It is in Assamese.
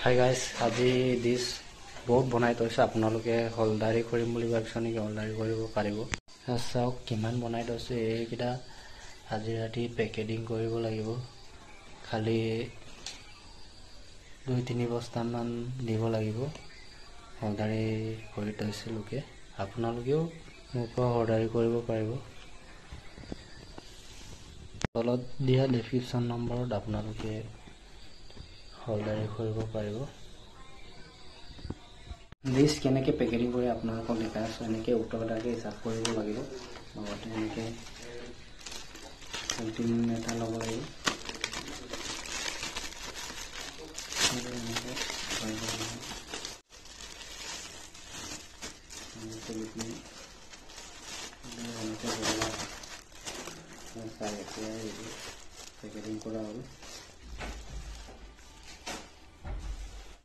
হাই গাইজ, আজি ডিছ বহুত বনাই থৈছোঁ। আপোনালোকে হলদাৰি কৰিম বুলি ভাবিছোঁ নেকি? হলদাৰি কৰিব পাৰিব। চাওক কিমান বনাই থৈছোঁ। এইকেইটা আজি ৰাতি পেকেটিং কৰিব লাগিব। খালি 2-3 বস্তামান দিব লাগিব। হলদাৰি কৰি থৈছে লোকে। আপোনালোকেও মোৰ পৰা হলদাৰি কৰিব পাৰিব। তলত দিয়া ডেছক্ৰিপশ্যন নম্বৰত আপোনালোকে হলদাৰি কৰিব পাৰিব। ডিছ কেনেকৈ পেকেটিং কৰি আপোনালোকক দেখাই আছোঁ। এনেকৈ উত্তৰদাকে হিচাপ কৰিব লাগিব। লগতে এনেকৈ পলিথিন এটা ল'ব লাগিব। পেকেটিং কৰা হ'ল।